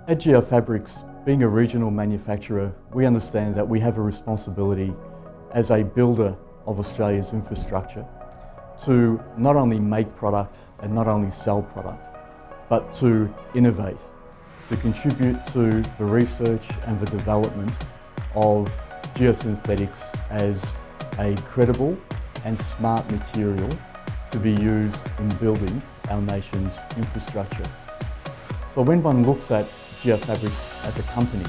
At Geofabrics, being a regional manufacturer, we understand that we have a responsibility as a builder of Australia's infrastructure to not only make product and not only sell product, but to innovate, to contribute to the research and the development of geosynthetics as a credible and smart material to be used in building our nation's infrastructure. So when one looks at Geofabrics as a company,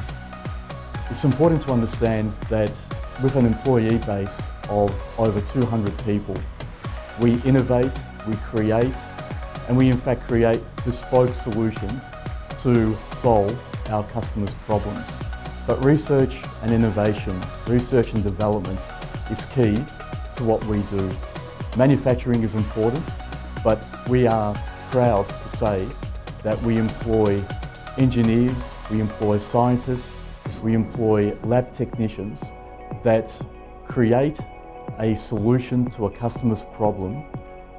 it's important to understand that with an employee base of over 200 people, we innovate, we create, and we in fact create bespoke solutions to solve our customers' problems. But research and innovation, research and development is key to what we do. Manufacturing is important, but we are proud to say that we employ engineers, we employ scientists, we employ lab technicians that create a solution to a customer's problem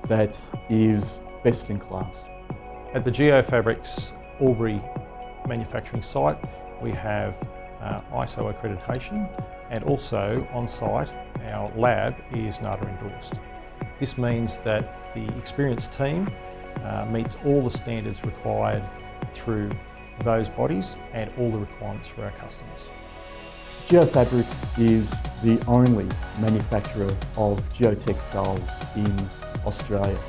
that is best in class. At the Geofabrics Albury manufacturing site, we have ISO accreditation, and also on site our lab is NATA endorsed. This means that the experienced team meets all the standards required through those bodies and all the requirements for our customers. Geofabrics is the only manufacturer of geotextiles in Australia.